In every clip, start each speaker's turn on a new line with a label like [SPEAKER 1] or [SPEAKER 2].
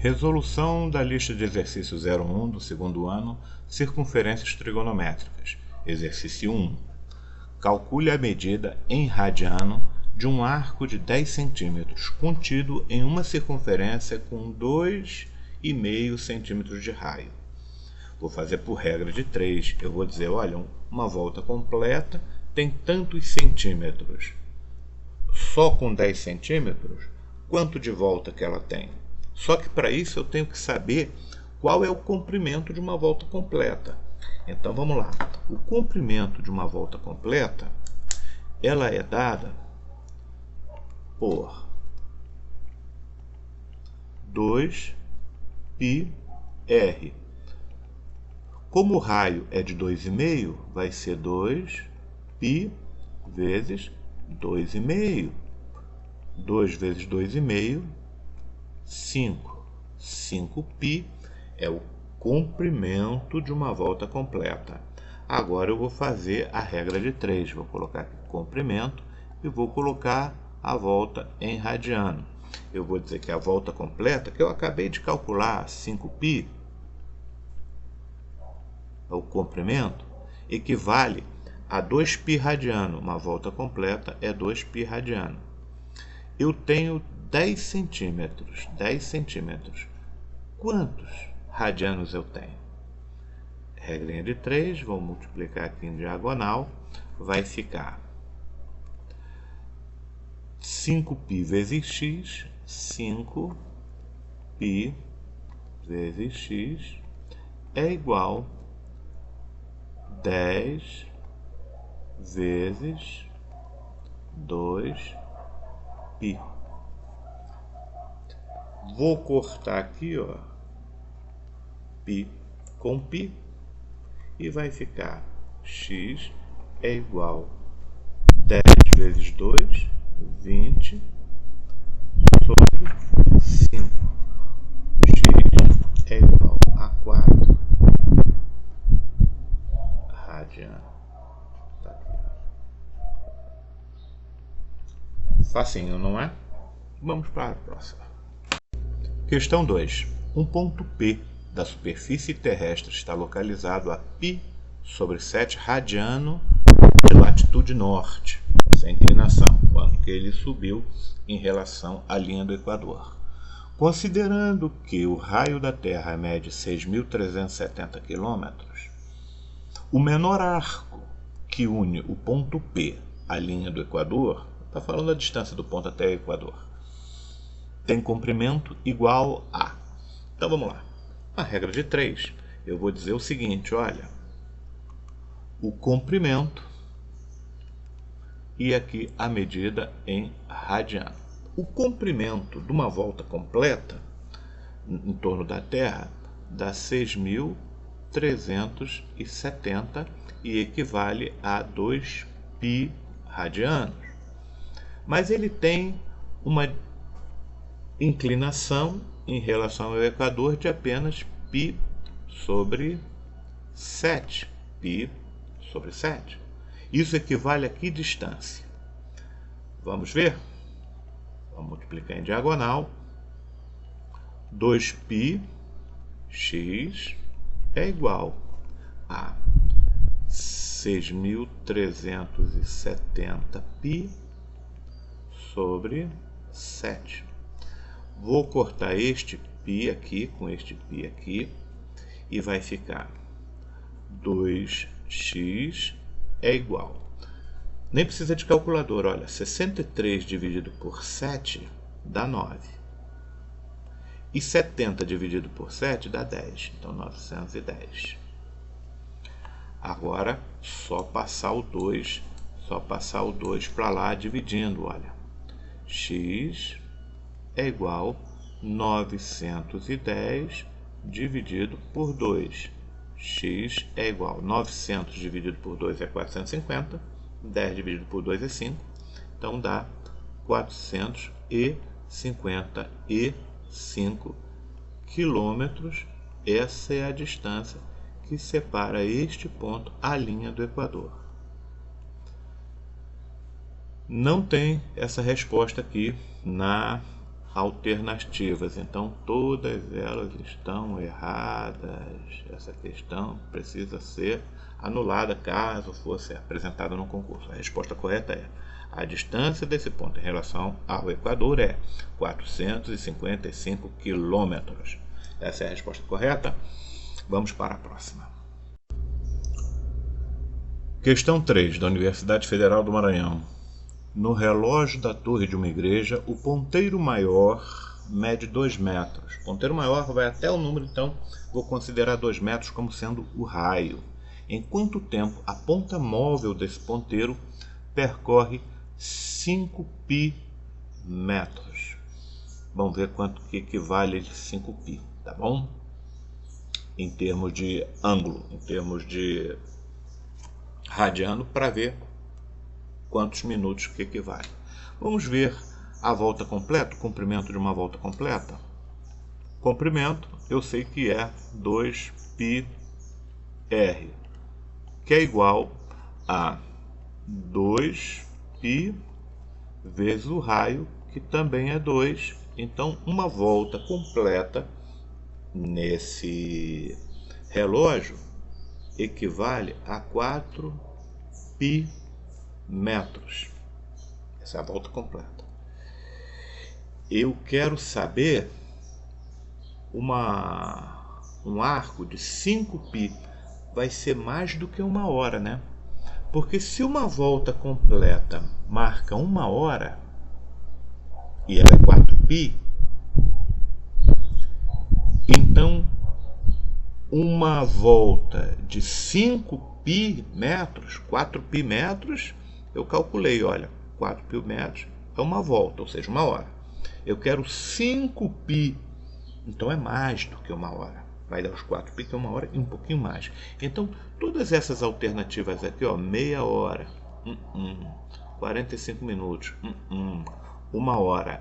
[SPEAKER 1] Resolução da lista de exercício 01 do segundo ano, circunferências trigonométricas. Exercício 1. Calcule a medida em radiano de um arco de 10 cm contido em uma circunferência com 2,5 cm de raio. Vou fazer por regra de 3. Eu vou dizer, olha, uma volta completa tem tantos centímetros. Só com 10 centímetros, quanto de volta que ela tem? Só que para isso eu tenho que saber qual é o comprimento de uma volta completa. Então vamos lá. O comprimento de uma volta completa, ela é dada por 2πr. Como o raio é de 2,5, vai ser 2π vezes 2,5. 2 vezes 2,5, 5. 5π é o comprimento de uma volta completa. Agora eu vou fazer a regra de 3. Vou colocar aqui comprimento e vou colocar a volta em radiano. Eu vou dizer que a volta completa, que eu acabei de calcular, 5π, o comprimento, equivale a 2π radiano. Uma volta completa é 2π radiano. Eu tenho 10 centímetros. 10 centímetros. Quantos radianos eu tenho? Regrinha de 3, vou multiplicar aqui em diagonal, vai ficar 5π vezes x, 5π vezes x é igual a 10 vezes 2π. Vou cortar aqui, ó, π com π, e vai ficar x é igual a 10 vezes 2, 20, sobre 5. X é igual a 4 radiano. Tá aqui. Facinho, não é? Vamos para a próxima. Questão 2. Um ponto P da superfície terrestre está localizado a π sobre 7 radiano de latitude norte, essa é a inclinação, quanto que ele subiu em relação à linha do Equador. Considerando que o raio da Terra mede 6.370 km, o menor arco que une o ponto P à linha do Equador, está falando da distância do ponto até o Equador, tem comprimento igual a... Então vamos lá. A regra de 3, eu vou dizer o seguinte, olha, o comprimento e aqui a medida em radiano. O comprimento de uma volta completa em torno da Terra dá 6.370 e equivale a 2π radianos. Mas ele tem uma inclinação em relação ao Equador de apenas π sobre 7. π sobre 7. Isso equivale a que distância? Vamos ver? Vamos multiplicar em diagonal. 2π x é igual a 6.370π sobre 7. Vou cortar este π aqui com este π aqui e vai ficar 2x é igual. Nem precisa de calculadora, olha, 63 dividido por 7 dá 9. E 70 dividido por 7 dá 10, então 910. Agora, só passar o 2 para lá dividindo, olha. X é igual a 910 dividido por 2. X é igual a 900 dividido por 2 é 450. 10 dividido por 2 é 5. Então dá 455 quilômetros. Essa é a distância que separa este ponto à linha do Equador. Não tem essa resposta aqui na alternativas, então todas elas estão erradas. Essa questão precisa ser anulada caso fosse apresentada no concurso. A resposta correta é: a distância desse ponto em relação ao Equador é 455 quilômetros. Essa é a resposta correta. Vamos para a próxima. Questão 3, da Universidade Federal do Maranhão. No relógio da torre de uma igreja, o ponteiro maior mede 2 metros. O ponteiro maior vai até o número, então vou considerar 2 metros como sendo o raio. Em quanto tempo a ponta móvel desse ponteiro percorre 5 π metros? Vamos ver quanto que equivale a 5 π, tá bom? Em termos de ângulo, em termos de radiano, para ver quantos minutos que equivale. Vamos ver a volta completa, o comprimento de uma volta completa. Comprimento, eu sei que é 2πr, que é igual a 2π vezes o raio, que também é 2. Então, uma volta completa nesse relógio equivale a 4π metros. Essa é a volta completa. Eu quero saber um arco de 5π. Vai ser mais do que 1 hora, né? Porque se uma volta completa marca 1 hora e ela é 4π, então uma volta de 5π metros, 4π metros, eu calculei, olha, 4π metros é uma volta, ou seja, 1 hora. Eu quero 5π, então é mais do que 1 hora. Vai dar os 4π, que é 1 hora e um pouquinho mais. Então, todas essas alternativas aqui, ó, meia hora, 45 minutos, 1 hora,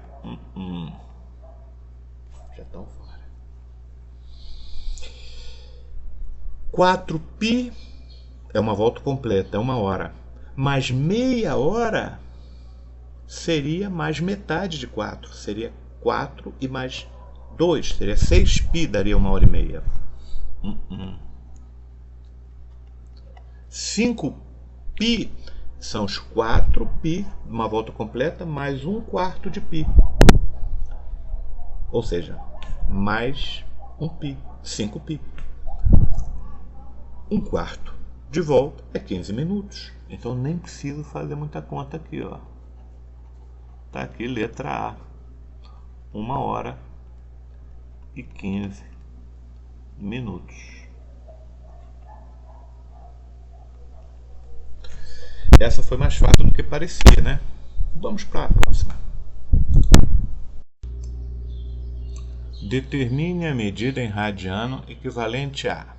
[SPEAKER 1] já estão fora. 4π é uma volta completa, é 1 hora. Mas meia hora seria mais metade de 4. Seria 4 e mais 2. Seria 6π, daria 1 hora e meia. 5π são os 4π, uma volta completa, mais 1/4 de π. Ou seja, mais 1π, 5π. 1/4 de volta é 15 minutos. Então nem preciso fazer muita conta aqui, ó. Tá aqui letra A. 1 hora e 15 minutos. Essa foi mais fácil do que parecia, né? Vamos para a próxima. Determine a medida em radiano equivalente a...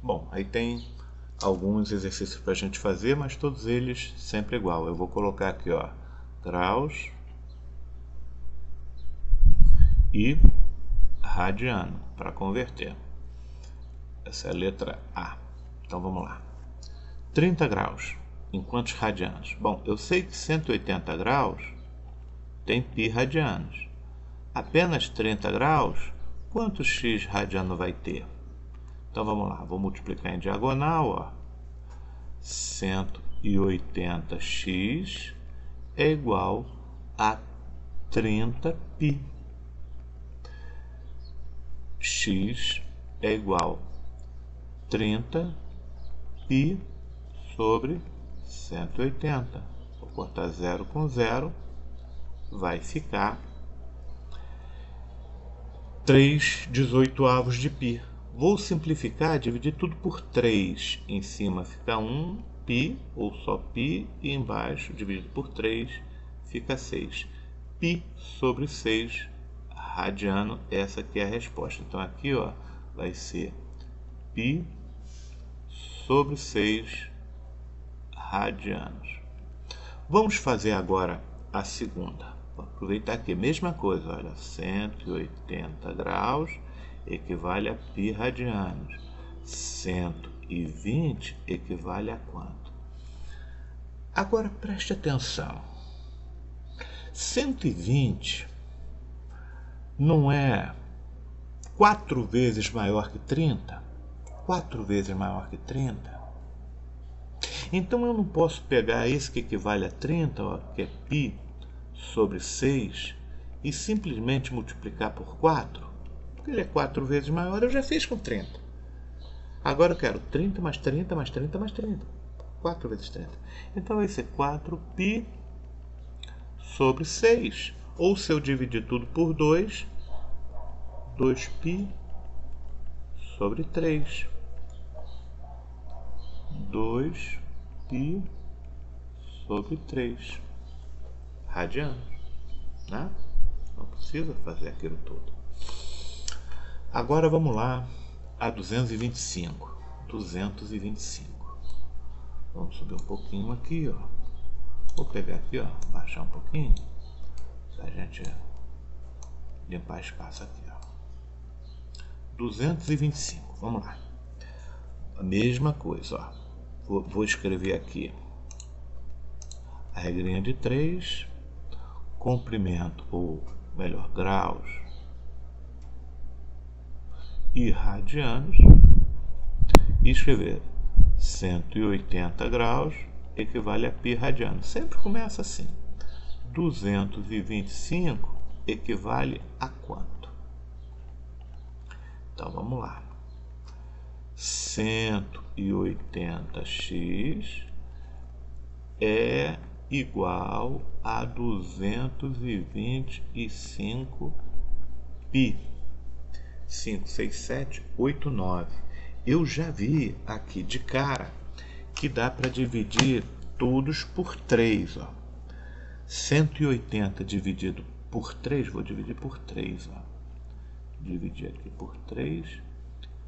[SPEAKER 1] Bom, aí tem alguns exercícios para a gente fazer, mas todos eles sempre igual. Eu vou colocar aqui, ó, graus e radiano para converter. Essa é a letra A. Então vamos lá. 30 graus em quantos radianos? Bom, eu sei que 180 graus tem π radianos. Apenas 30 graus, quantos x radiano vai ter? Então vamos lá, vou multiplicar em diagonal, ó. 180x é igual a 30π. X é igual a 30π sobre 180. Vou cortar 0 com 0, vai ficar 3/18 de π. Vou simplificar, dividir tudo por 3. Em cima fica 1π, ou só π, e embaixo, dividido por 3, fica 6. π sobre 6 radiano, essa aqui é a resposta. Então aqui, ó, vai ser π sobre 6 radianos. Vamos fazer agora a segunda. Vou aproveitar aqui, mesma coisa, olha, 180 graus equivale a π radianos. 120 equivale a quanto? Agora preste atenção. 120 não é 4 vezes maior que 30? 4 vezes maior que 30? Então eu não posso pegar esse que equivale a 30, ó, que é π sobre 6, e simplesmente multiplicar por 4? Porque ele é 4 vezes maior, eu já fiz com 30. Agora eu quero 30 mais 30 mais 30 mais 30. 4 vezes 30. Então vai ser 4π sobre 6. Ou se eu dividir tudo por 2, 2π sobre 3. 2π sobre 3 radianos, né? Não precisa fazer aquilo tudo. Agora vamos lá a 225. 225. Vamos subir um pouquinho aqui, ó. Vou pegar aqui, ó, baixar um pouquinho, pra gente limpar espaço aqui, ó. 225, vamos lá. A mesma coisa, ó. Vou escrever aqui a regrinha de 3, comprimento, ou melhor, graus e radianos, e escrever 180 graus equivale a π radiano. Sempre começa assim. 225 equivale a quanto? Então vamos lá. 180x é igual a 225 π. 5, 6, 7, 8, 9. Eu já vi aqui de cara que dá para dividir todos por 3. Ó. 180 dividido por 3, vou dividir por 3. Ó. Dividir aqui por 3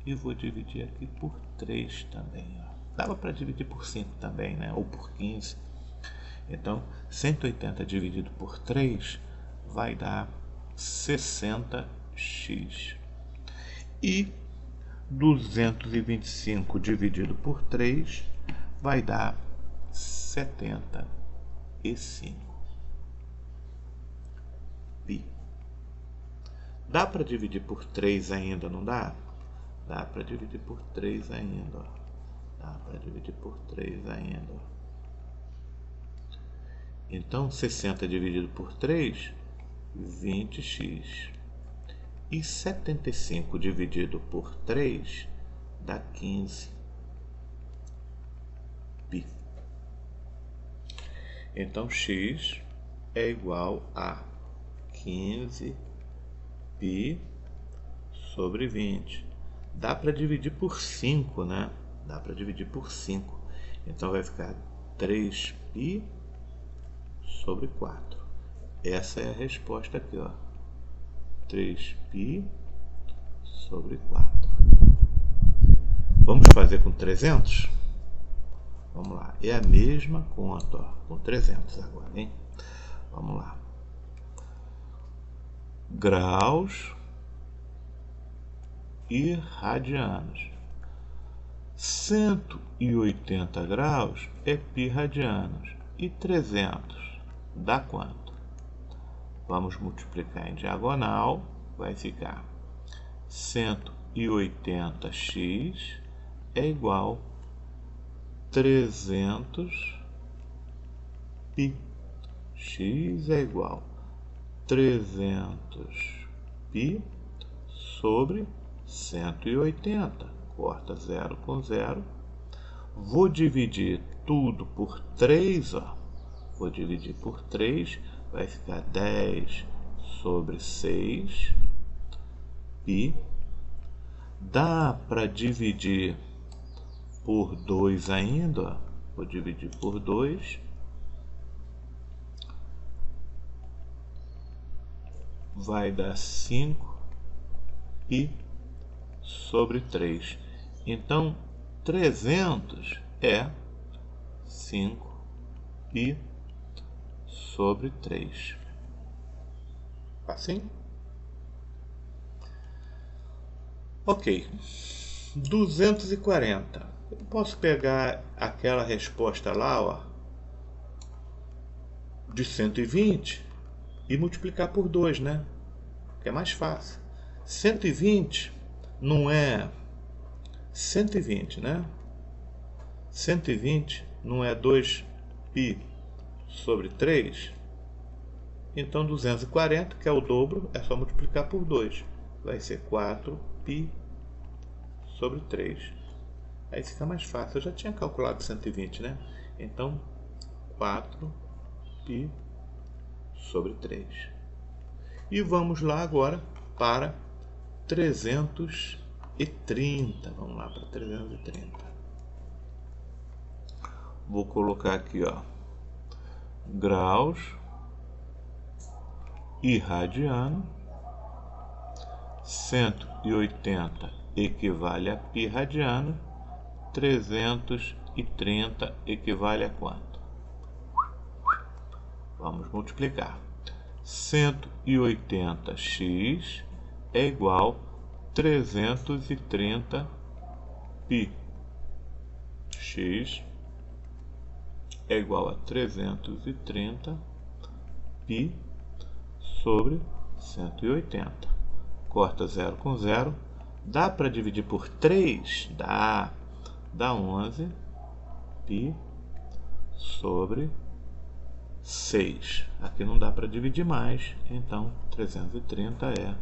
[SPEAKER 1] e vou dividir aqui por 3 também. Ó. Dava para dividir por 5 também, né? Ou por 15. Então, 180 dividido por 3 vai dar 60x. E 225 dividido por 3 vai dar 75 π. Dá para dividir por 3 ainda, não dá? Dá para dividir por 3 ainda. Ó. Dá para dividir por 3 ainda. Ó. Então, 60 dividido por 3, 20x. E 75 dividido por 3 dá 15 π. Então, x é igual a 15 π sobre 20. Dá para dividir por 5, né? Dá para dividir por 5. Então, vai ficar 3π sobre 4. Essa é a resposta aqui, ó. 3π sobre 4. Vamos fazer com 300? Vamos lá. É a mesma conta, ó, com 300 agora, hein? Vamos lá. Graus e radianos. 180 graus é π radianos. E 300 dá quanto? Vamos multiplicar em diagonal, vai ficar 180x é igual a 300 π. X é igual a 300 π sobre 180. Corta 0 com 0. Vou dividir tudo por 3, ó. Vou dividir por 3. Vai ficar 10 sobre 6 π. Dá para dividir por 2 ainda, ó. Vou dividir por 2. Vai dar 5 π sobre 3. Então, 300 é 5 π sobre 3. Assim? Ok. 240. Eu posso pegar aquela resposta lá, ó, de 120 e multiplicar por 2, né? porque é mais fácil. 120 não é 120, né? 120 não é 2π sobre 3? Então 240, que é o dobro, é só multiplicar por 2. Vai ser 4π sobre 3. Aí fica mais fácil. Eu já tinha calculado 120, né? Então 4π sobre 3. E vamos lá agora para 330. Vamos lá para 330. Vou colocar aqui, ó, graus e radiano. 180 equivale a π radiano. 330 equivale a quanto? Vamos multiplicar. 180x é igual a 330π. X é igual a 330π sobre 180. Corta 0 com 0. Dá para dividir por 3? Dá 11π sobre 6. Aqui não dá para dividir mais, então 330 é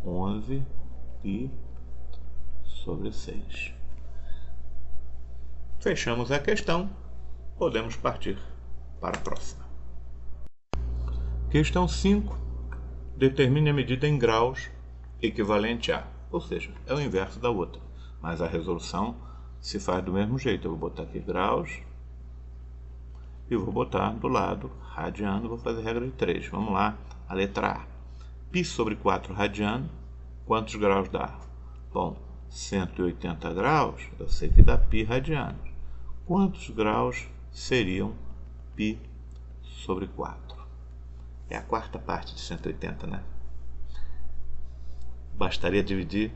[SPEAKER 1] 11π sobre 6. Fechamos a questão, podemos partir para a próxima. Questão 5. Determine a medida em graus equivalente a, ou seja, é o inverso da outra, mas a resolução se faz do mesmo jeito. Eu vou botar aqui graus e vou botar do lado radiano, vou fazer regra de 3. Vamos lá, a letra A. π sobre 4 radiano, quantos graus dá? Bom, 180 graus, eu sei que dá π radiano. Quantos graus seriam π sobre 4? É a quarta parte de 180, né? Bastaria dividir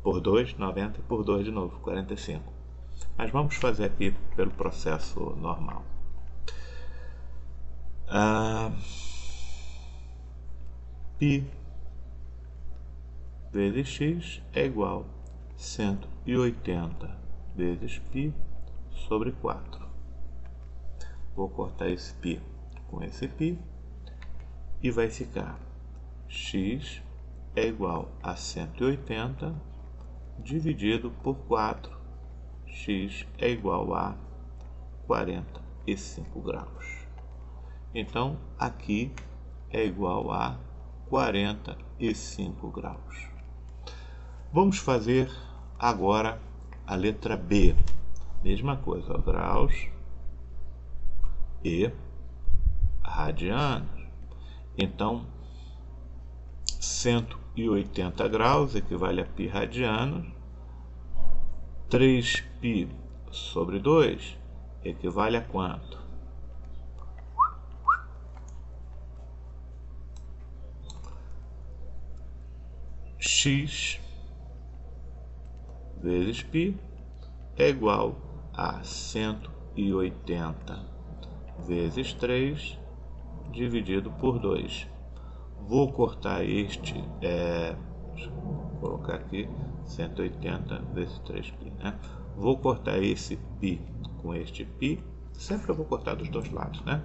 [SPEAKER 1] por 2, 90, e por 2 de novo, 45. Mas vamos fazer aqui pelo processo normal. π vezes x é igual a 180 vezes π sobre 4. Vou cortar esse π com esse π e vai ficar x é igual a 180 dividido por 4. X é igual a 45 graus. Então, aqui é igual a 45 graus. Vamos fazer agora a letra B. Mesma coisa, ó, graus e radianos. Então, 180 graus equivale a π radianos. 3π sobre 2 equivale a quanto? X vezes π é igual a 180 vezes 3 dividido por 2. Vou cortar este, vou colocar aqui 180 vezes 3π, né? Vou cortar esse π com este π, sempre eu vou cortar dos dois lados, né?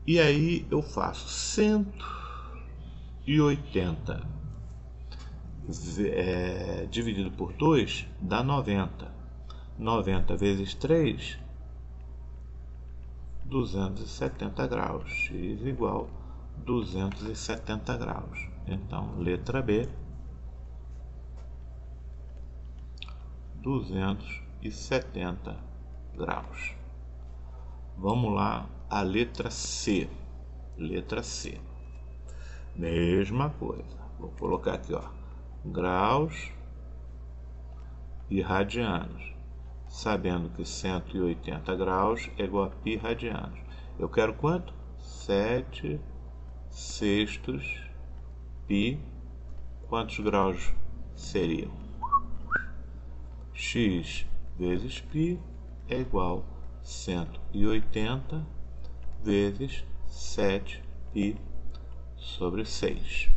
[SPEAKER 1] E aí eu faço 180 dividido por 2 dá 90. 90 vezes 3, 270 graus. X igual a 270 graus. Então, letra B, 270 graus. Vamos lá, a letra C. Letra C. Mesma coisa. Vou colocar aqui, ó, graus e radianos. Sabendo que 180 graus é igual a π radianos. Eu quero quanto? 7 sextos π. Quantos graus seriam? X vezes π é igual a 180 vezes 7π sobre 6.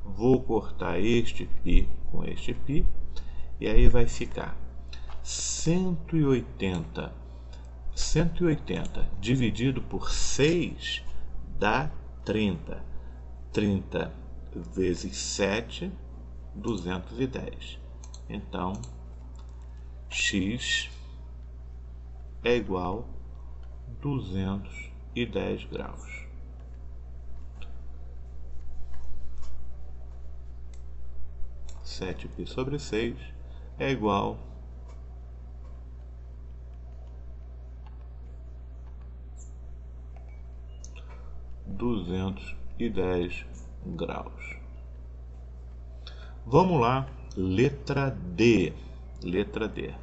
[SPEAKER 1] Vou cortar este π com este π, e aí vai ficar 180 dividido por 6 dá 30. 30 vezes 7, 210. Então, x é igual a 210 graus. Sete π sobre 6 é igual a 210 graus. Vamos lá, letra D. Letra D.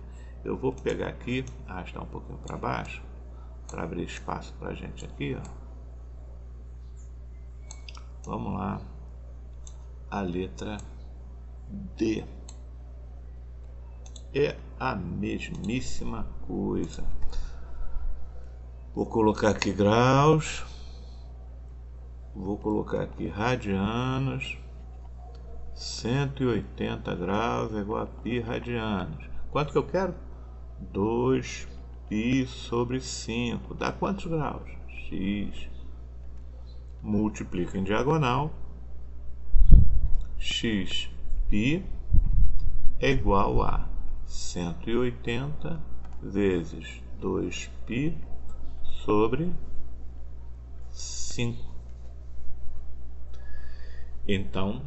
[SPEAKER 1] Eu vou pegar aqui, arrastar um pouquinho para baixo, para abrir espaço para a gente aqui, ó. Vamos lá, a letra D. É a mesmíssima coisa. Vou colocar aqui graus, vou colocar aqui radianos. 180 graus é igual a π radianos. Quanto que eu quero? 2π sobre 5. Dá quantos graus? X. Multiplica em diagonal. xπ é igual a 180 vezes 2π sobre 5. Então,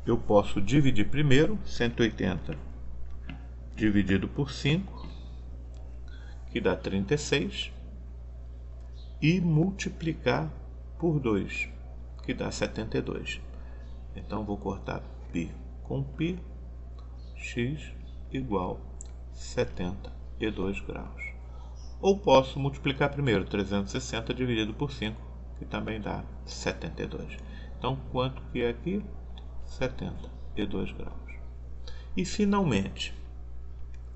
[SPEAKER 1] eu posso dividir primeiro 180 dividido por 5, que dá 36, e multiplicar por 2, que dá 72. Então, vou cortar π com π, x igual a 72 graus. Ou posso multiplicar primeiro 360 dividido por 5, que também dá 72. Então, quanto que é aqui? 72 graus. E, finalmente,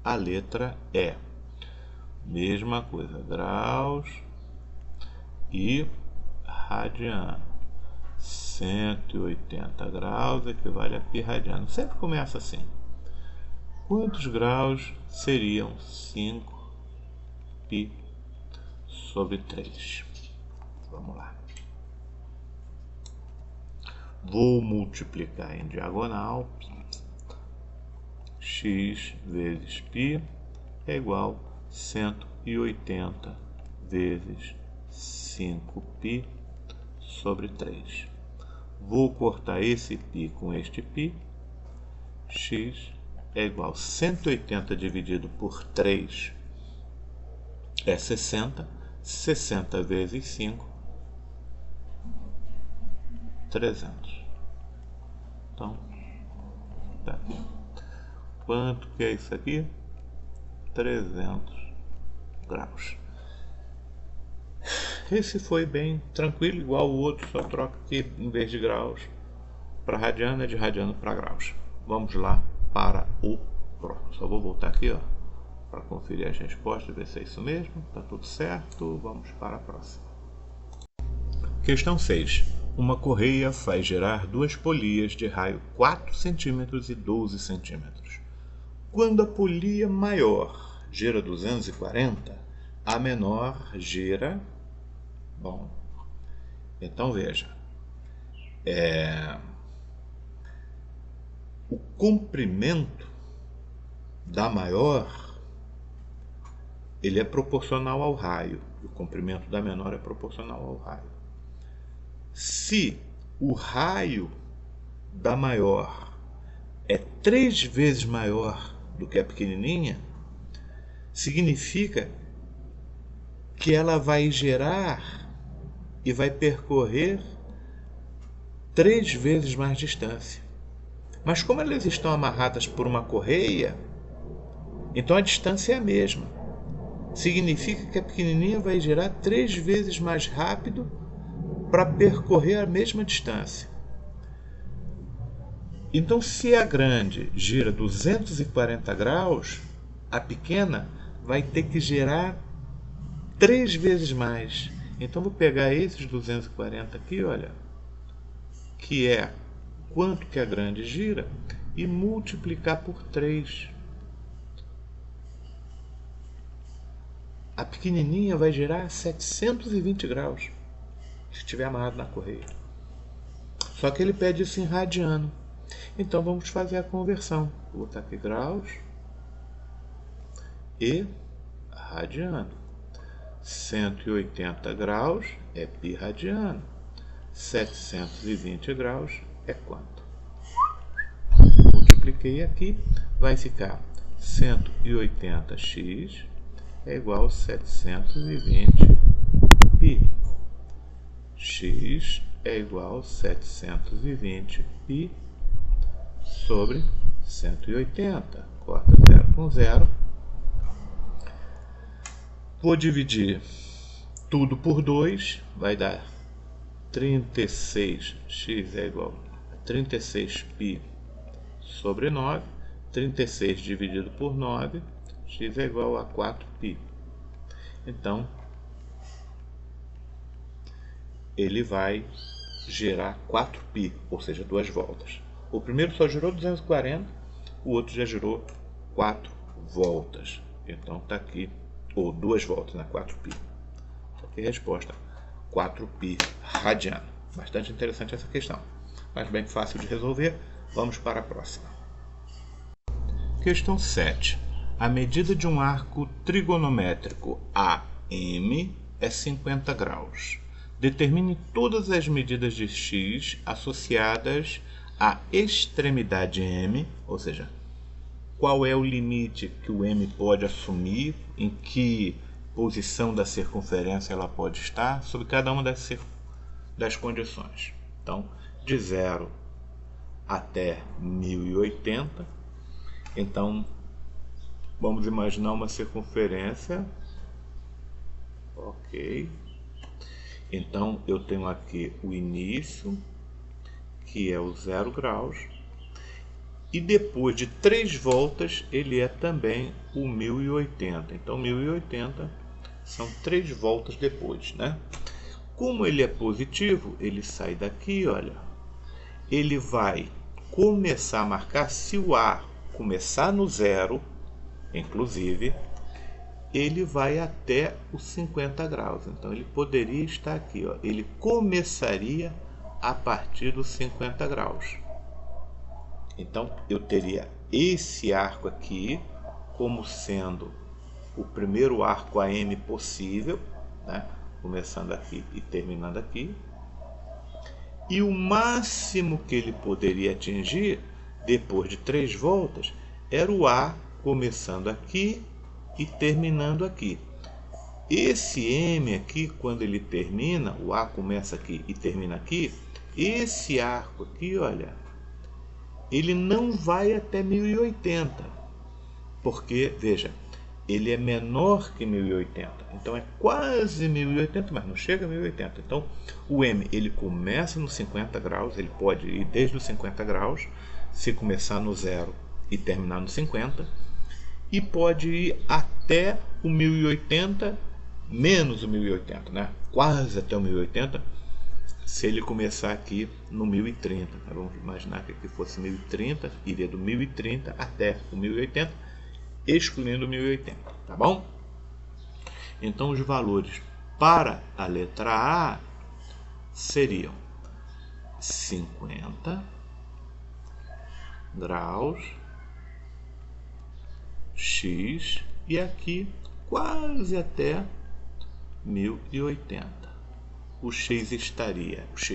[SPEAKER 1] a letra E. Mesma coisa, graus e radiano. 180 graus equivale a π radiano. Sempre começa assim. Quantos graus seriam 5π sobre 3? Vamos lá. Vou multiplicar em diagonal. X vezes π é igual a 180 vezes 5π sobre 3. Vou cortar esse π com este π. X é igual a 180 dividido por 3 é 60. 60 vezes 5, 300. Então, tá aqui. Quanto que é isso aqui? 300 graus. Esse foi bem tranquilo, igual o outro, só troca aqui, em vez de graus para radiano, é de radiano para graus. Vamos lá para o próximo. Só vou voltar aqui, ó, para conferir as respostas, ver se é isso mesmo. Tá tudo certo. Vamos para a próxima. Questão 6. Uma correia faz girar duas polias de raio 4 cm e 12 cm. Quando a polia maior gira 240, a menor gira... Bom, então veja. O comprimento da maior, ele é proporcional ao raio. O comprimento da menor é proporcional ao raio. Se o raio da maior é 3 vezes maior do que a pequenininha, significa que ela vai girar e vai percorrer 3 vezes mais distância. Mas como elas estão amarradas por uma correia, então a distância é a mesma. Significa que a pequenininha vai girar 3 vezes mais rápido para percorrer a mesma distância. Então, se a grande gira 240 graus, a pequena vai ter que girar 3 vezes mais. Então, vou pegar esses 240 aqui, olha, que é quanto que a grande gira, e multiplicar por 3. A pequenininha vai girar 720 graus, se estiver amarrado na correia. Só que ele pede isso em radiano. Então vamos fazer a conversão. Vou botar aqui graus e radiano. 180 graus é pi radiano. 720 graus é quanto? Multipliquei aqui, vai ficar 180x é igual a 720 pi. X é igual a 720 pi sobre 180. Corta 0 com 0. Vou dividir tudo por 2, vai dar 36. X é igual a 36 pi sobre 9. 36 dividido por 9, x é igual a 4π. Então, ele vai gerar 4π, ou seja, 2 voltas. O primeiro só girou 240, o outro já girou 4 voltas. Então está aqui, ou 2 voltas, né? 4π. Está aqui a resposta, 4π radiano. Bastante interessante essa questão, mas bem fácil de resolver. Vamos para a próxima. Questão 7. A medida de um arco trigonométrico AM é 50 graus. Determine todas as medidas de x associadas à extremidade M, ou seja, qual é o limite que o M pode assumir, em que posição da circunferência ela pode estar, sobre cada uma das condições. Então, de 0 até 1080. Então, vamos imaginar uma circunferência. Ok. Então, eu tenho aqui o início, que é o 0 graus. E depois de 3 voltas, ele é também o 1080. Então, 1080 são 3 voltas depois, né? Como ele é positivo, ele sai daqui, olha. Ele vai começar a marcar, se o A começar no 0, inclusive, ele vai até os 50 graus. Então, ele poderia estar aqui, ó. Ele começaria a partir dos 50 graus. Então, eu teria esse arco aqui como sendo o primeiro arco AM possível, né? Começando aqui e terminando aqui. E o máximo que ele poderia atingir, depois de 3 voltas, era o A começando aqui e terminando aqui. Esse M aqui, quando ele termina, o A começa aqui e termina aqui, esse arco aqui, olha, ele não vai até 1080, porque, veja, ele é menor que 1080, então é quase 1080, mas não chega a 1080. Então, o M, ele começa nos 50 graus, ele pode ir desde os 50 graus, se começar no 0 e terminar no 50, e pode ir até o 1080, menos o 1080, né? Quase até o 1080, se ele começar aqui no 1030. Vamos imaginar que aqui fosse 1030, iria do 1030 até o 1080, excluindo o 1080, tá bom? Então, os valores para a letra A seriam 50 graus, x, e aqui quase até 1080. O x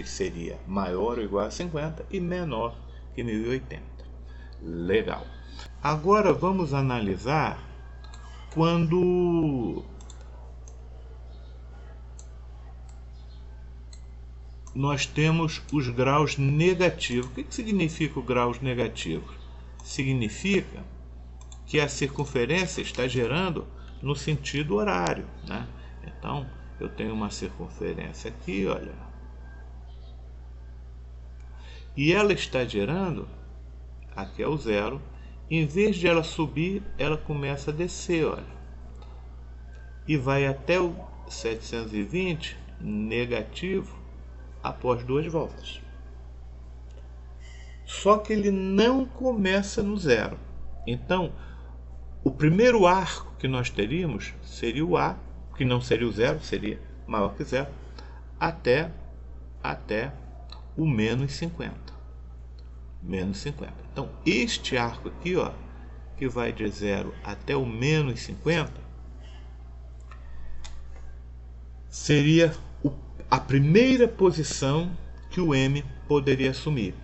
[SPEAKER 1] seria maior ou igual a 50 e menor que 1080. Legal. Agora vamos analisar quando nós temos os graus negativos. O que significa os graus negativos? Significa que a circunferência está girando no sentido horário, né? Então, eu tenho uma circunferência aqui, olha, e ela está girando, aqui é o 0, em vez de ela subir, ela começa a descer, olha, e vai até o 720 negativo após 2 voltas. só que ele não começa no zero. Então, o primeiro arco que nós teríamos seria o A, que não seria o zero, seria maior que zero, até o menos 50. Menos 50. Então, este arco aqui, ó, que vai de 0 até o menos 50, seria a primeira posição que o M poderia assumir.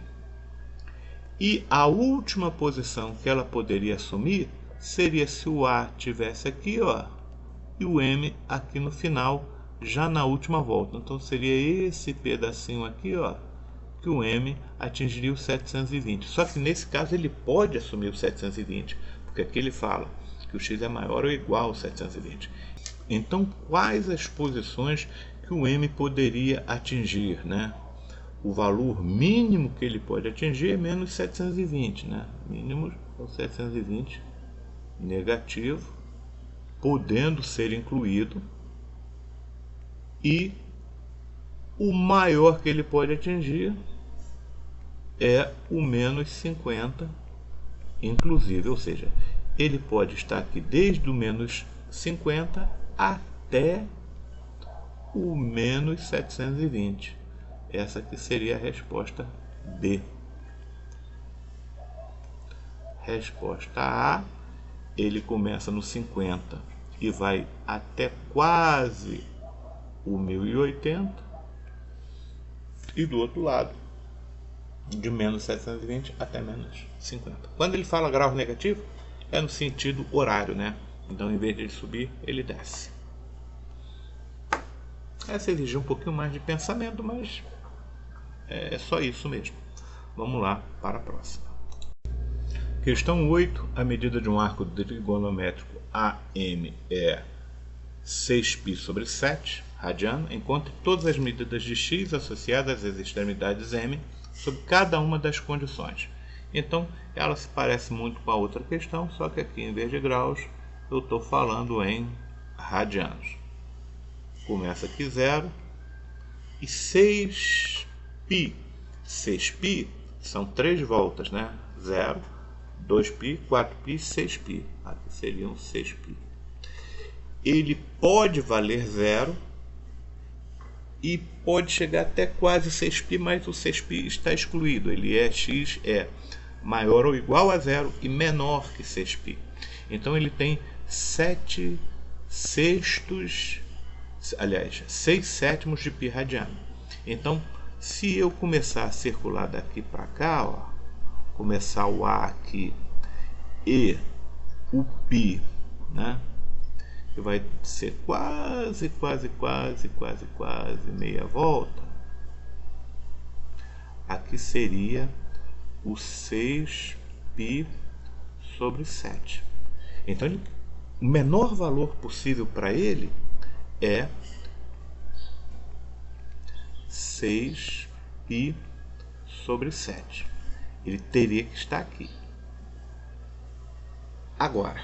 [SPEAKER 1] E a última posição que ela poderia assumir seria se o A tivesse aqui, ó, e o M aqui no final, já na última volta. Então seria esse pedacinho aqui, ó, que o M atingiria o 720. Só que nesse caso ele pode assumir o 720, porque aqui ele fala que o x é maior ou igual ao 720. Então, quais as posições que o M poderia atingir, né? O valor mínimo que ele pode atingir é menos 720, né? Mínimo é o 720 negativo, podendo ser incluído, e o maior que ele pode atingir é o menos 50 inclusive, ou seja, ele pode estar aqui desde o menos 50 até o menos 720. Essa aqui seria a resposta B. Resposta A, ele começa no 50 e vai até quase o 1080, e do outro lado, de menos 720 até menos 50. Quando ele fala grau negativo, é no sentido horário, né? Então, em vez de ele subir, ele desce. Essa exigiu um pouquinho mais de pensamento, mas é só isso mesmo. Vamos lá para a próxima. Questão 8. A medida de um arco trigonométrico AM é 6π sobre 7 radiano. Encontre todas as medidas de x associadas às extremidades M sob cada uma das condições. Então, ela se parece muito com a outra questão, só que aqui, em vez de graus, eu estou falando em radianos. Começa aqui 0 e 6π. 6π são 3 voltas, né? 0, 2π, 4π, 6π. Aqui seriam 6π. Ele pode valer 0 e pode chegar até quase 6π, mas o 6π está excluído. Ele é x é maior ou igual a 0 e menor que 6π. Então ele tem 6 sétimos de π radiano. Então, se eu começar a circular daqui para cá, ó, começar o A aqui e o π, né, que vai ser quase meia volta, aqui seria o 6π sobre 7. Então, o menor valor possível para ele é 6π sobre 7. Ele teria que estar aqui. Agora,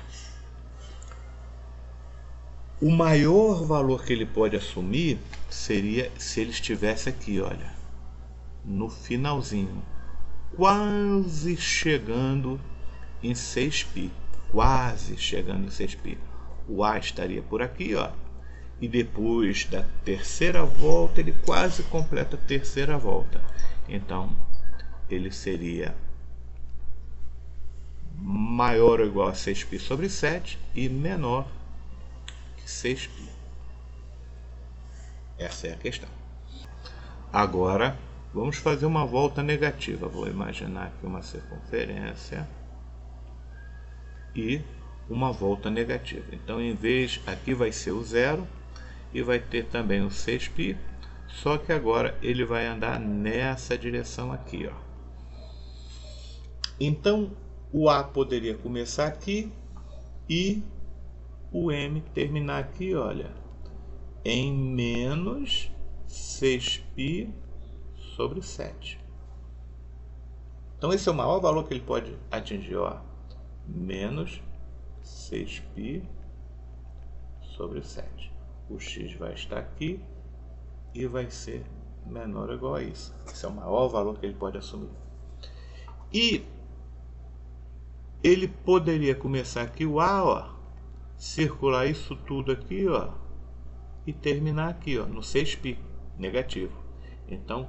[SPEAKER 1] o maior valor que ele pode assumir seria se ele estivesse aqui, olha, no finalzinho, quase chegando em 6π. Quase chegando em 6π. O A estaria por aqui, ó. E depois da terceira volta, ele quase completa a terceira volta. Então, ele seria maior ou igual a 6π sobre 7 e menor que 6π. Essa é a questão. Agora, vamos fazer uma volta negativa. Vou imaginar aqui uma circunferência e uma volta negativa. Então, em vez, aqui vai ser o 0 e vai ter também o 6π, só que agora ele vai andar nessa direção aqui, ó. Então, o A poderia começar aqui e o M terminar aqui, olha, em menos 6π sobre 7. Então, esse é o maior valor que ele pode atingir, ó, menos 6π sobre 7. O x vai estar aqui e vai ser menor ou igual a isso. Esse é o maior valor que ele pode assumir. E ele poderia começar aqui o A, ó, circular isso tudo aqui, ó, e terminar aqui, ó, no 6π negativo. Então,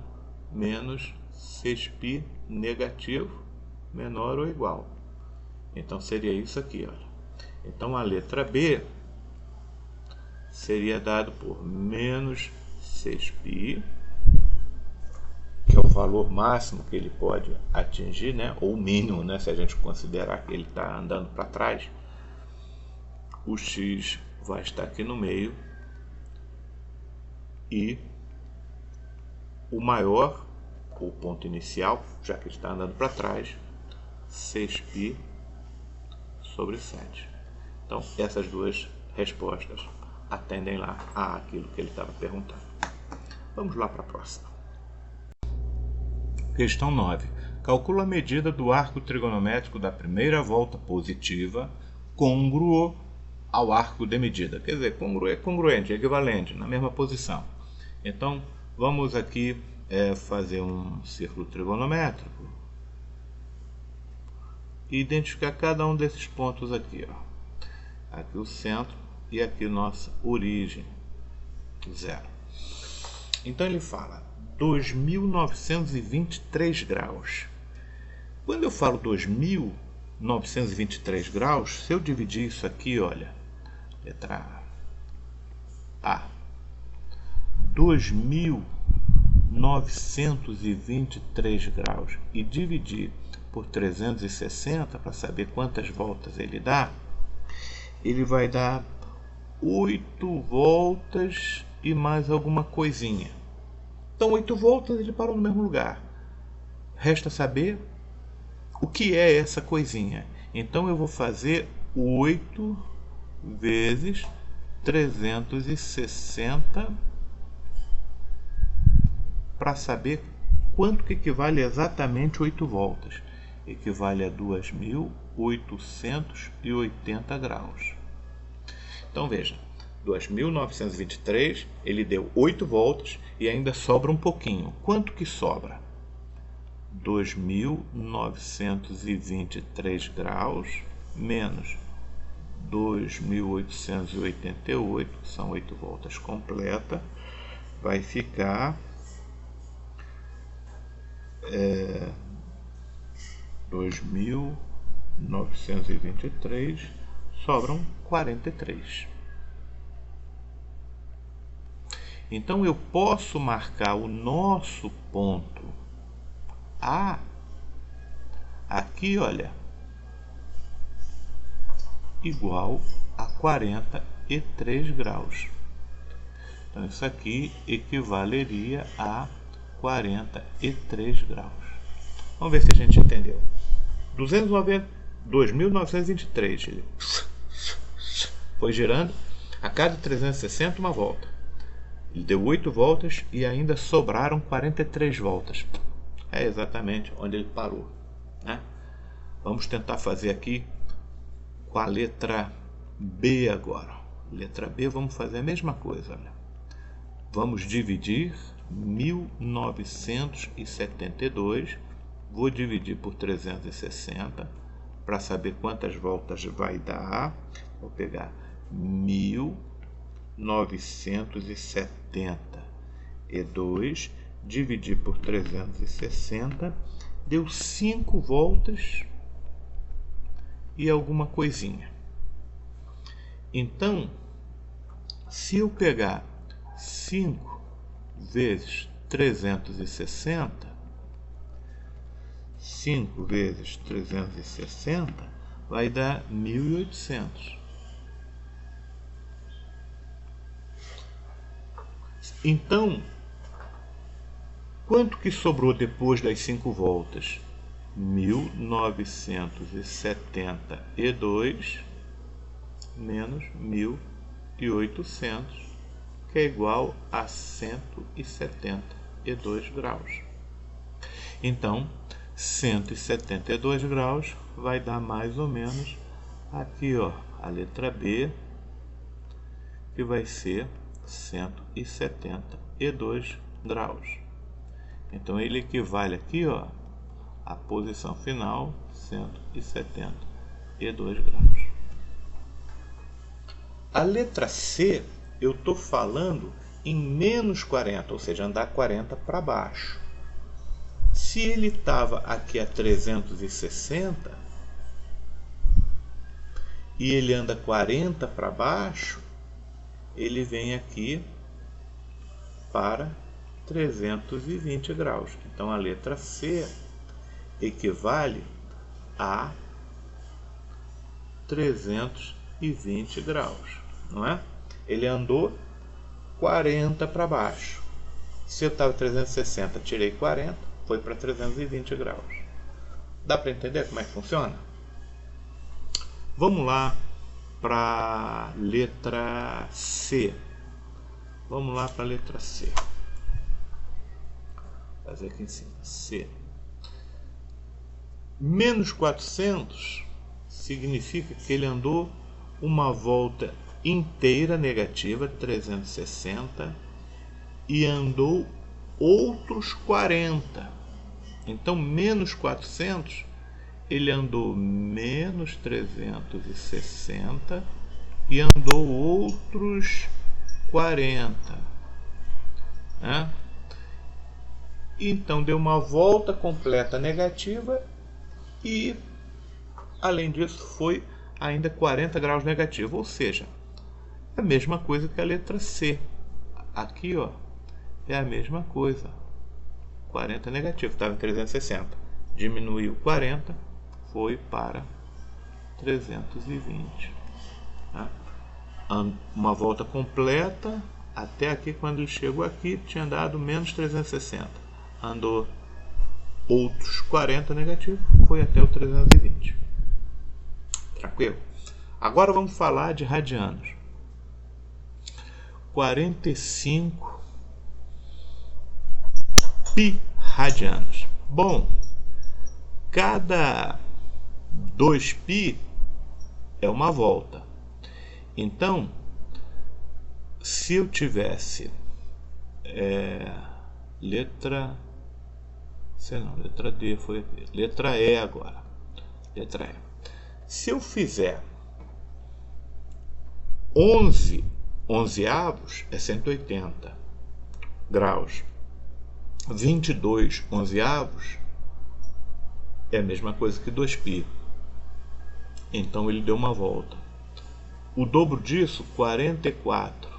[SPEAKER 1] menos 6π negativo menor ou igual. Então, seria isso aqui, olha. Então, a letra B seria dado por menos 6π, que é o valor máximo que ele pode atingir, né? Ou mínimo, né? Se a gente considerar que ele está andando para trás. O x vai estar aqui no meio e o maior, o ponto inicial, já que ele está andando para trás, 6π sobre 7. Então, essas duas respostas atendem lá àquilo que ele estava perguntando. Vamos lá para a próxima. Questão 9. Calcula a medida do arco trigonométrico da primeira volta positiva côngruo ao arco de medida. Quer dizer, congruente, equivalente, na mesma posição. Então, vamos aqui fazer um círculo trigonométrico e identificar cada um desses pontos aqui, ó. Aqui o centro e aqui nossa origem, 0. Então ele fala 2.923 graus. Quando eu falo 2.923 graus, se eu dividir isso aqui, olha, letra A, 2.923 graus e dividir por 360 para saber quantas voltas ele dá, ele vai dar 8 voltas e mais alguma coisinha. Então 8 voltas ele parou no mesmo lugar. Resta saber o que é essa coisinha. Então eu vou fazer 8 vezes 360 para saber quanto que equivale exatamente 8 voltas. Equivale a 2.880 graus. Então veja, 2.923, ele deu 8 voltas e ainda sobra um pouquinho. Quanto que sobra? 2.923 graus menos 2.888, são 8 voltas completa, vai ficar 2.923, sobram 43. Então eu posso marcar o nosso ponto A aqui, olha, igual a 43 graus. Então isso aqui equivaleria a 43 graus. Vamos ver se a gente entendeu. 2.923, ele foi girando a cada 360 uma volta. Ele deu 8 voltas e ainda sobraram 43 voltas. É exatamente onde ele parou, né? Vamos tentar fazer aqui com a letra B agora. Letra B, vamos fazer a mesma coisa, olha. Vamos dividir 1972. Vou dividir por 360 para saber quantas voltas vai dar. Vou pegar 1972, dividir por 360, deu 5 voltas e alguma coisinha. Então, se eu pegar 5 vezes 360, 5 vezes 360 vai dar 1.800. Então, quanto que sobrou depois das 5 voltas? 1972 menos 1.800, que é igual a 172 graus. Então, 172 graus vai dar mais ou menos aqui, ó, a letra B, que vai ser 172 graus. Então ele equivale aqui, ó, a posição final, 172 graus. A letra C, eu estou falando em menos 40, ou seja, andar 40 para baixo. Se ele estava aqui a 360 e ele anda 40 para baixo, ele vem aqui para 320 graus. Então a letra C equivale a 320 graus, não é? Ele andou 40 para baixo. Se eu estava 360, tirei 40, foi para 320 graus. Dá para entender como é que funciona? Vamos lá para a letra C. Vamos lá para a letra C. Vou fazer aqui em cima. C. Menos 400 significa que ele andou uma volta inteira negativa, 360, e andou outros 40. Então, menos 400, ele andou menos 360 e andou outros 40. Né? Então, deu uma volta completa negativa e, além disso, foi ainda 40 graus negativo, ou seja, é a mesma coisa que a letra C. Aqui, ó, é a mesma coisa. 40 negativo, estava em 360. Diminuiu 40, foi para 320. Tá? Uma volta completa, até aqui, quando ele chegou aqui, tinha dado menos 360. Andou outros 40 negativo, foi até o 320. Tranquilo? Agora vamos falar de radianos. 45 pi radianos. Bom, cada 2π é uma volta. Então, se eu tivesse letra D foi aqui. Letra E agora. Letra E. Se eu fizer 11 onzeavos é 180 graus. 22 onzeavos é a mesma coisa que 2π. Então ele deu uma volta. O dobro disso, 44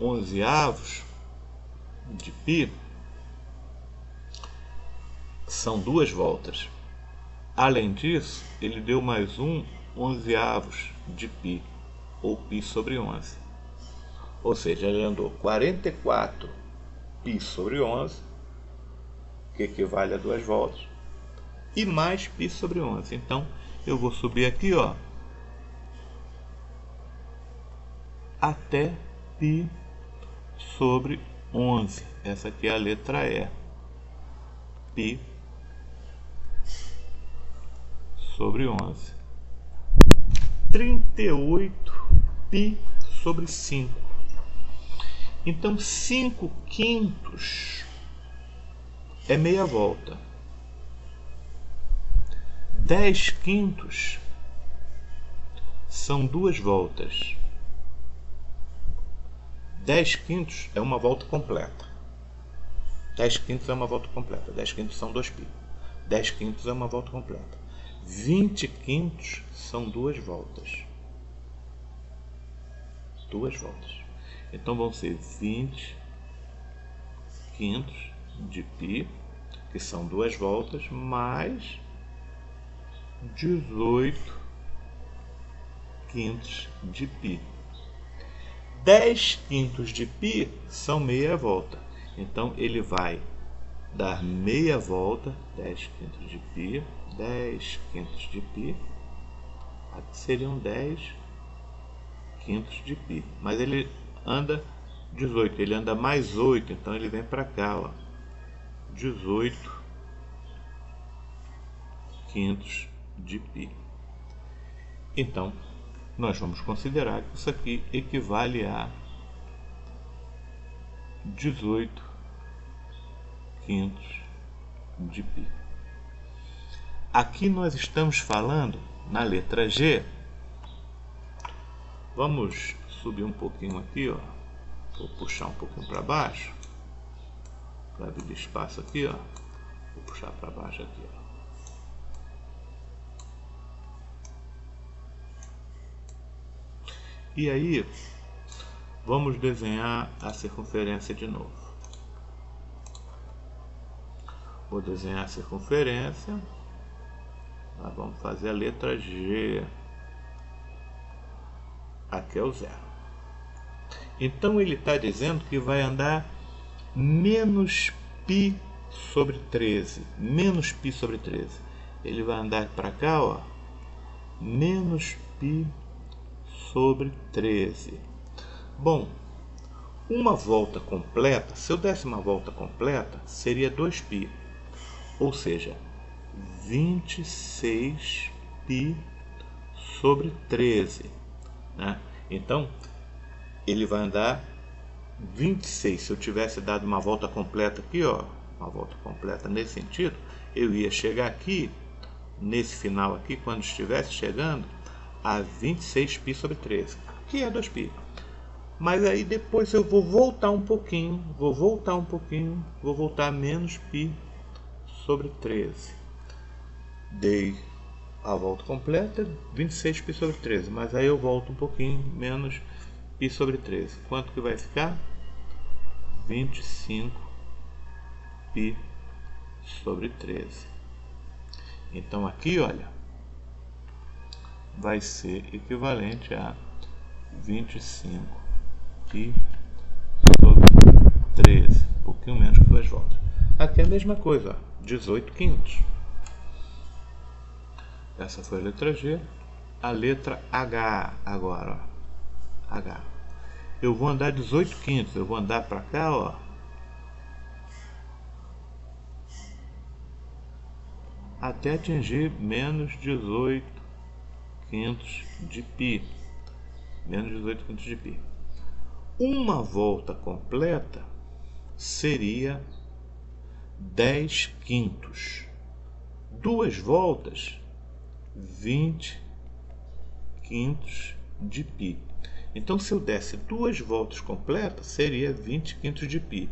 [SPEAKER 1] onzeavos de π, são 2 voltas. Além disso, ele deu mais um onzeavos de π, ou π sobre 11. Ou seja, ele andou 44 π sobre 11, que equivale a 2 voltas, e mais π sobre 11. Então, eu vou subir aqui, ó, até π sobre 11. Essa aqui é a letra E. π sobre 11. 38 π sobre 5. Então, 5 quintos é meia volta. 10 quintos são 2 voltas. 10 quintos é uma volta completa. 10 quintos é uma volta completa. 10 quintos são 2π. 10 quintos é uma volta completa. 20 quintos são 2 voltas. 2 voltas. Então vão ser 20 quintos de π, que são 2 voltas, mais 18 quintos de π. 10 quintos de π são meia volta. Então ele vai dar meia volta, 10 quintos de π, 10 quintos de π, aqui seriam 10 quintos de π. Mas ele anda 18, ele anda mais 8, então ele vem para cá, ó, 18 quintos de π. Então, nós vamos considerar que isso aqui equivale a 18 quintos de π. Aqui nós estamos falando na letra G. Vamos subir um pouquinho aqui, ó. Vou puxar um pouquinho para baixo, para abrir espaço aqui, ó. Vou puxar para baixo aqui, ó. E aí, vamos desenhar a circunferência de novo. Vou desenhar a circunferência. Vamos fazer a letra G. Aqui é o 0. Então ele está dizendo que vai andar menos π sobre 13. Menos π sobre 13. Ele vai andar para cá, ó. Menos π sobre 13. Bom, uma volta completa, se eu desse uma volta completa, seria 2π. Ou seja, 26π sobre 13. Né? Então, ele vai andar 26. Se eu tivesse dado uma volta completa aqui, ó, uma volta completa nesse sentido, eu ia chegar aqui, nesse final aqui, quando estivesse chegando, a 26π sobre 13, que é 2π. Mas aí depois eu vou voltar um pouquinho, vou voltar a menos π sobre 13. Dei a volta completa, 26π sobre 13, mas aí eu volto um pouquinho, menos π sobre 13. Quanto que vai ficar? 25π sobre 13. Então aqui, olha, vai ser equivalente a 25π sobre 13, um pouquinho menos que 2 voltas. Aqui é a mesma coisa, ó, 18 quintos. Essa foi a letra G. A letra H agora, ó. H. Eu vou andar 18 quintos, eu vou andar para cá, ó. Até atingir menos 18 quintos de π. Menos 18 quintos de π. Uma volta completa seria 10 quintos. 2 voltas, 20 quintos de π. Então, se eu desse 2 voltas completas, seria 20 quintos de π.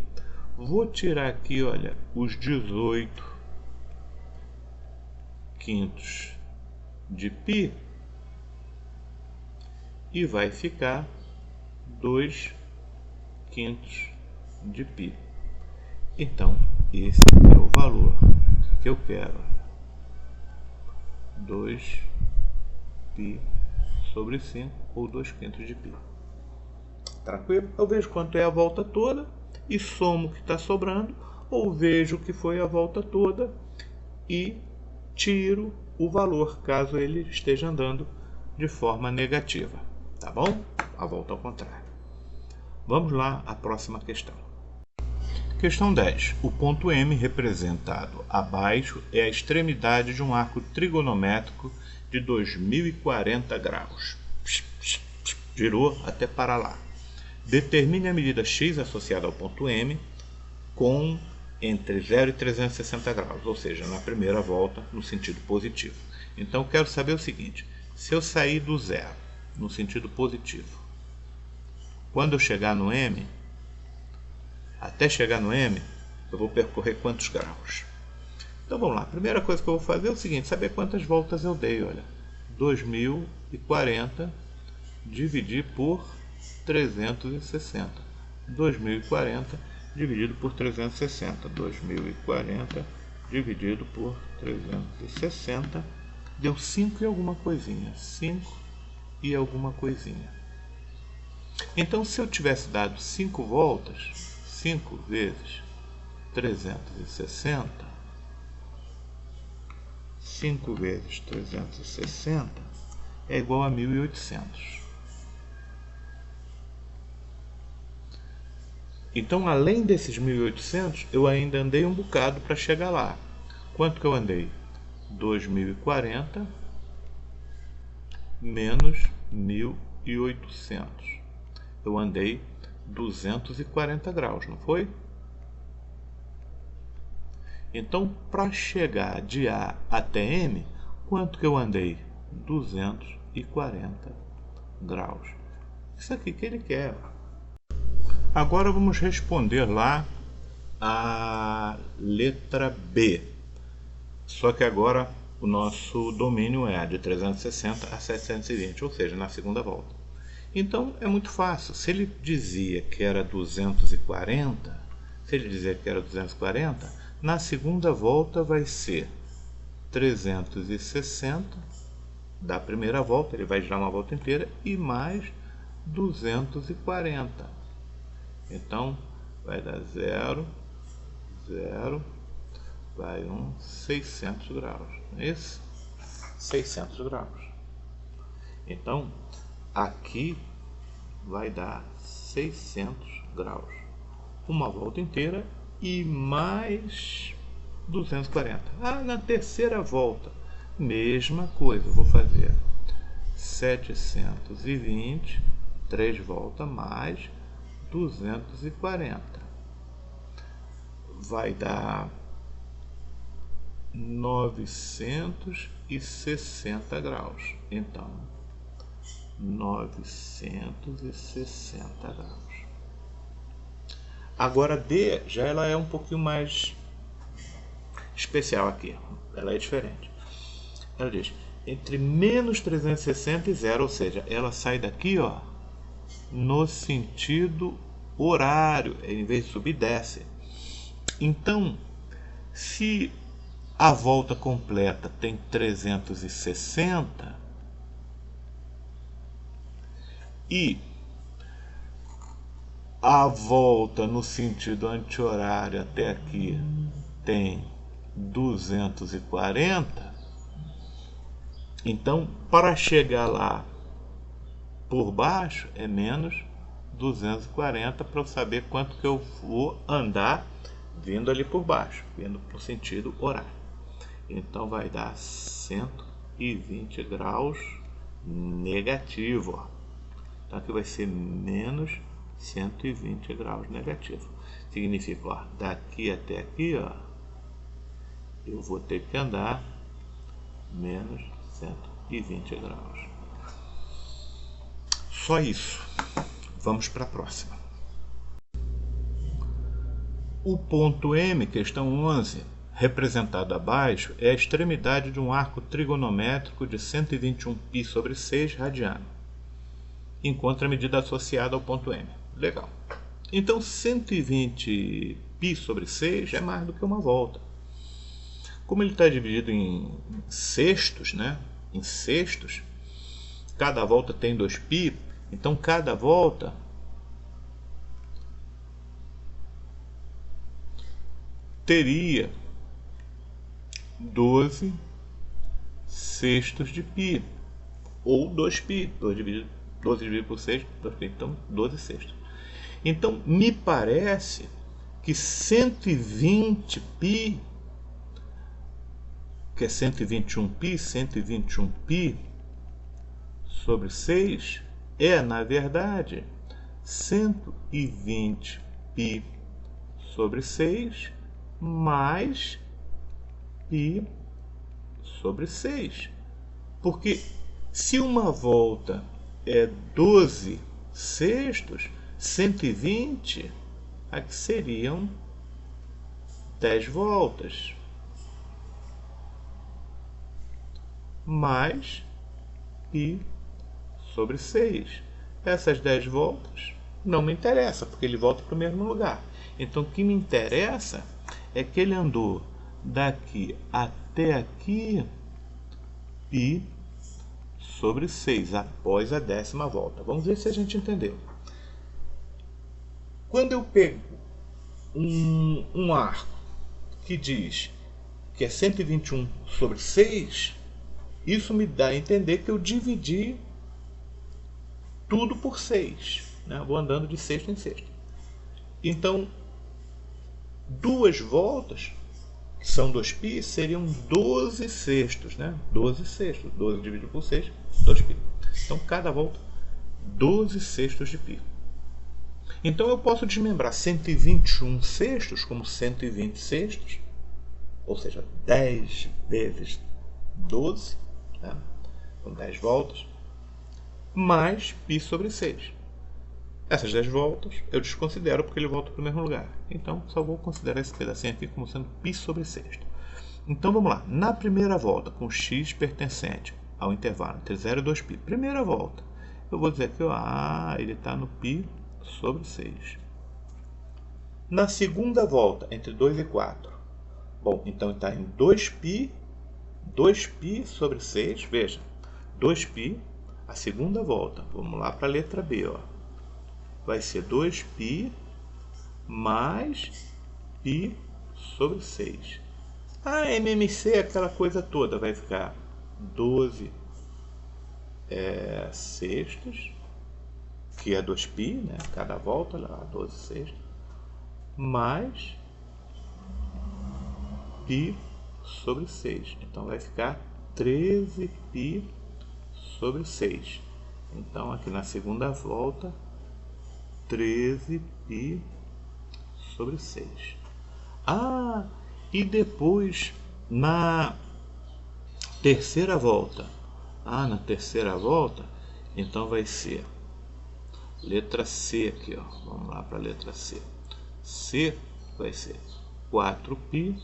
[SPEAKER 1] Vou tirar aqui, olha, os 18 quintos de π e vai ficar 2 quintos de π. Então, esse é o valor que eu quero. 2π sobre 5, ou 2 quintos de π. Tranquilo? Eu vejo quanto é a volta toda e somo o que está sobrando, ou vejo o que foi a volta toda e tiro o valor, caso ele esteja andando de forma negativa. Tá bom? A volta ao contrário. Vamos lá à próxima questão. Questão 10. O ponto M representado abaixo é a extremidade de um arco trigonométrico de 2040 graus. Girou até parar lá. Determine a medida x associada ao ponto M com entre 0 e 360 graus, ou seja, na primeira volta no sentido positivo. Então eu quero saber o seguinte: se eu sair do zero no sentido positivo, quando eu chegar no M, até chegar no M, eu vou percorrer quantos graus? Então vamos lá, a primeira coisa que eu vou fazer é o seguinte: saber quantas voltas eu dei. Olha, 2040 dividir por 360. 2040 dividido por 360. 2040 dividido por 360 deu 5 e alguma coisinha. 5 e alguma coisinha. Então, se eu tivesse dado 5 voltas, 5 vezes 360, 5 vezes 360 é igual a 1800. Então, além desses 1800, eu ainda andei um bocado para chegar lá. Quanto que eu andei? 2040 menos 1800. Eu andei 240 graus, não foi? Então, para chegar de A até M, quanto que eu andei? 240 graus. Isso aqui que ele quer. Agora vamos responder lá a letra B. Só que agora o nosso domínio é de 360 a 720, ou seja, na segunda volta. Então é muito fácil. Se ele dizia que era 240, na segunda volta vai ser 360 da primeira volta, ele vai girar uma volta inteira, e mais 240. Então vai dar 0, 0, vai 600 graus, não é isso? 600 graus. Então aqui vai dar 600 graus. Uma volta inteira e mais 240. Na terceira volta, mesma coisa. Vou fazer 720, 3 voltas mais 240. Vai dar 960 graus. Então, 960 graus. Agora D, já ela é um pouquinho mais especial aqui. Ela é diferente. Ela diz, entre menos 360 e 0, ou seja, ela sai daqui, ó, no sentido horário, em vez de subir, desce. Então, se a volta completa tem 360 e a volta no sentido anti-horário até aqui tem 240, então para chegar lá por baixo é menos 240 para eu saber quanto que eu vou andar vindo ali por baixo, vindo no sentido horário. Então vai dar 120 graus negativo. Ó. Então aqui vai ser menos 120 graus negativo. Significa, ó, daqui até aqui, ó, eu vou ter que andar menos 120 graus. Só isso. Vamos para a próxima. O ponto M, questão 11, representado abaixo, é a extremidade de um arco trigonométrico de 121π sobre 6 radiano. Encontre a medida associada ao ponto M. Legal. Então 120π sobre 6 é mais do que uma volta. Como ele está dividido em sextos, né? Em sextos, cada volta tem 2π, então cada volta teria 12 sextos de π, ou 2π, 12 dividido por 6, 2π, então 12 sextos. Então me parece que 120π, que é 121π sobre 6, é na verdade 120π sobre 6 mais π sobre 6. Porque se uma volta é 12 sextos, 120 aqui seriam 10 voltas. Mais π sobre 6. Essas 10 voltas não me interessa, porque ele volta para o mesmo lugar. Então o que me interessa é que ele andou daqui até aqui π sobre 6 após a 10ª volta. Vamos ver se a gente entendeu. Quando eu pego um arco que diz que é 121 sobre 6, isso me dá a entender que eu dividi tudo por 6. Né? Vou andando de sexto em sexto. Então, duas voltas, que são 2π, seriam 12 sextos. Né? 12 sextos. 12 dividido por 6, 2π. Então, cada volta, 12 sextos de π. Então, eu posso desmembrar 121 sextos como 120 sextos ou seja, 10 vezes 12, né? Com 10 voltas, mais π sobre 6. Essas 10 voltas eu desconsidero porque ele volta para o mesmo lugar. Então, só vou considerar esse pedacinho aqui como sendo π sobre 6. Então, vamos lá. Na primeira volta, com x pertencente ao intervalo entre 0 e 2π, primeira volta, eu vou dizer que ele está no π sobre 6. Na segunda volta, entre 2 e 4, bom, então está em 2π sobre 6, veja, 2π, a segunda volta, vamos lá para a letra B, ó. Vai ser 2π mais π sobre 6. A MMC, aquela coisa toda, vai ficar 12 sextos, que é 2π, né? Cada volta, lá, 12 sextos, mais π sobre 6. Então vai ficar 13π sobre 6. Então aqui na segunda volta, 13π sobre 6. E depois na terceira volta. Na terceira volta, então vai ser letra C aqui, ó. Vamos lá para a letra C. C vai ser 4π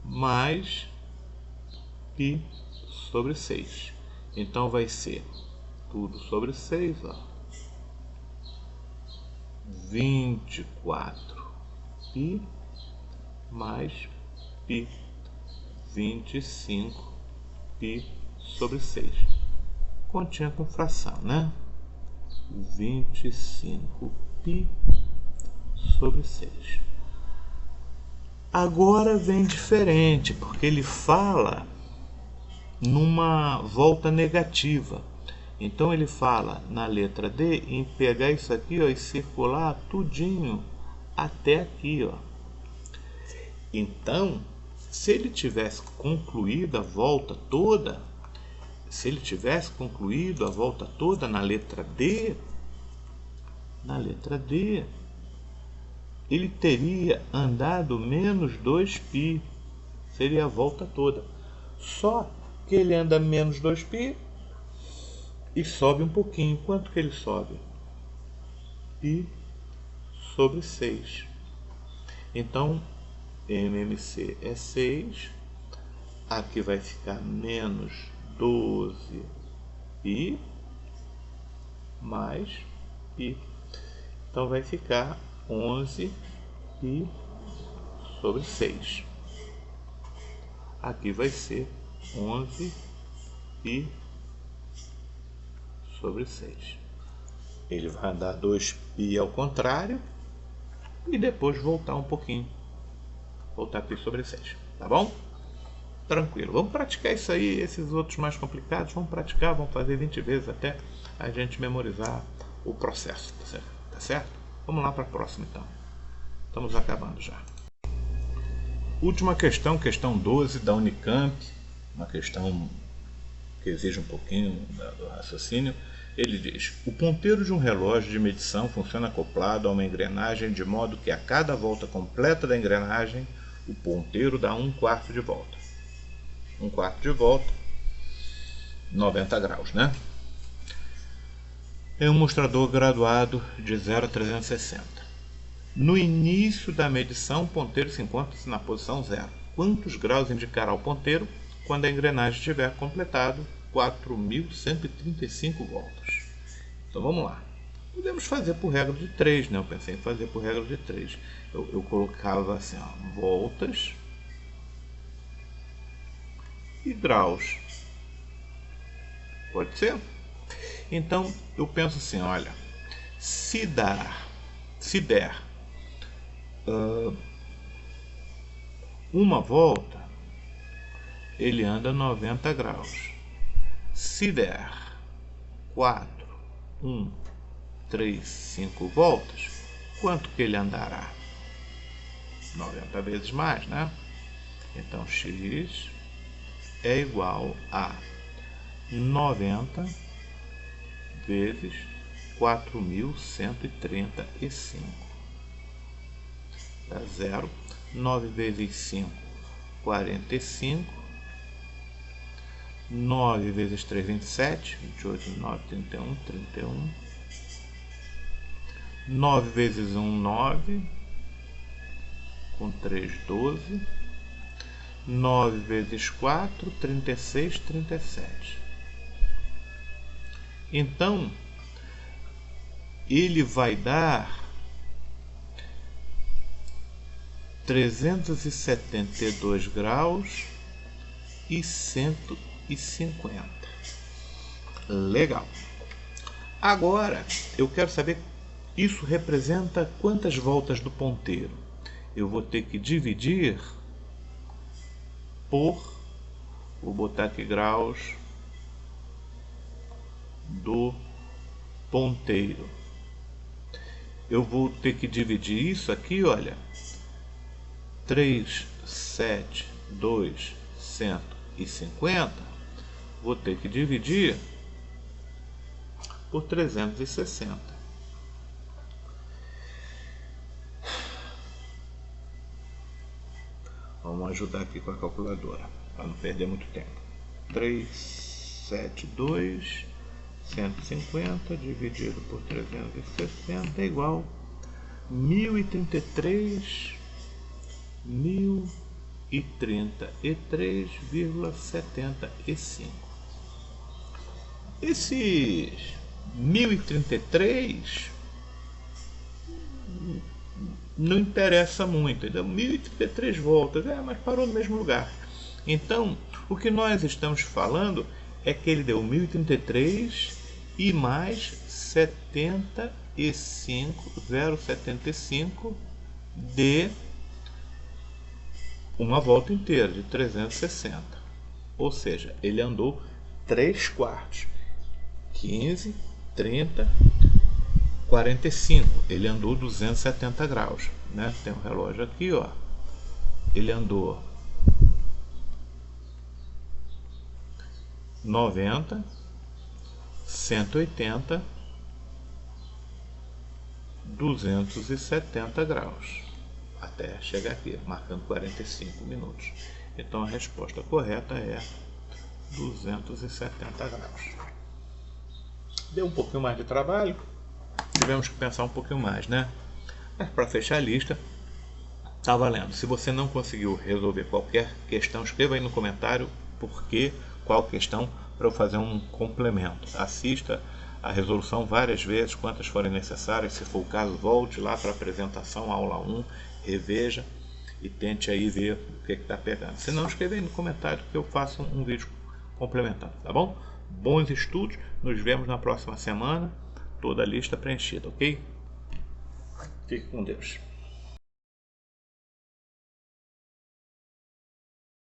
[SPEAKER 1] mais π sobre 6. Então vai ser tudo sobre 6, ó. 24π mais π, 25π sobre 6. Continha com fração, né? 25π sobre 6. Agora vem diferente, porque ele fala numa volta negativa. Então ele fala na letra D em pegar isso aqui, ó, e circular tudinho até aqui, ó. Então, se ele tivesse concluído a volta toda, na letra D, ele teria andado menos 2π, seria a volta toda. Só que ele anda menos 2π e sobe um pouquinho. Quanto que ele sobe? π sobre 6. Então, MMC é 6. Aqui vai ficar menos 12π mais π. Então vai ficar 11π sobre 6. Aqui vai ser 11π sobre 6. Ele vai andar 2π ao contrário e depois voltar um pouquinho. Voltar π sobre 6. Tá bom? Tranquilo. Vamos praticar isso aí, esses outros mais complicados. Vamos praticar, vamos fazer 20 vezes até a gente memorizar o processo. Tá certo? Vamos lá para a próxima então. Estamos acabando já. Última questão, questão 12 da Unicamp. Uma questão que exige um pouquinho do raciocínio. Ele diz: o ponteiro de um relógio de medição funciona acoplado a uma engrenagem de modo que a cada volta completa da engrenagem o ponteiro dá 1/4 de volta. 1/4 de volta, 90 graus, né? É um mostrador graduado de 0 a 360. No início da medição, o ponteiro se encontra na posição 0. Quantos graus indicará o ponteiro quando a engrenagem tiver completado 4.135 voltas? Então vamos lá. Podemos fazer por regra de 3, né? Eu pensei em fazer por regra de 3. Eu colocava assim, ó, voltas e graus. Pode ser? Então eu penso assim, olha, se der uma volta, ele anda 90 graus. Se der 4, 1, 3, 5 voltas, quanto que ele andará? 90 vezes mais, né? Então x é igual a 90 vezes 4.135. Dá 0. 9 vezes 5, 45. 9 vezes 3, 27. 28, 9, 31, 31. 9 vezes 1, 9. Com 3, 12. 9 vezes 4, 36, 37. Então, ele vai dar 372 graus e 150. Legal. Agora, eu quero saber, isso representa quantas voltas do ponteiro? Eu vou ter que dividir por, vou botar aqui graus do ponteiro. Eu vou ter que dividir isso aqui, olha, 372, 150, vou ter que dividir por 360. Vamos ajudar aqui com a calculadora, para não perder muito tempo. 372, 150 dividido por 360 é igual a 1033,75. Esses 1033 não interessa muito, ainda 1033 voltas, mas parou no mesmo lugar. Então, o que nós estamos falando é que ele deu 1033 e mais 0,75 de uma volta inteira, de 360. Ou seja, ele andou 3 quartos. 15, 30, 45. Ele andou 270 graus. Né? Tem um relógio aqui, ó. Ele andou 90, 180, 270 graus. Até chegar aqui, marcando 45 minutos. Então a resposta correta é 270 graus. Deu um pouquinho mais de trabalho, tivemos que pensar um pouquinho mais, né? Mas para fechar a lista, tá valendo. Se você não conseguiu resolver qualquer questão, escreva aí no comentário qual questão, para eu fazer um complemento. Assista a resolução várias vezes, quantas forem necessárias. Se for o caso, volte lá para a apresentação, aula 1, reveja e tente aí ver o que está pegando. Se não, escreva aí no comentário que eu faço um vídeo complementando, tá bom? Bons estudos, nos vemos na próxima semana, toda a lista preenchida, ok? Fique com Deus.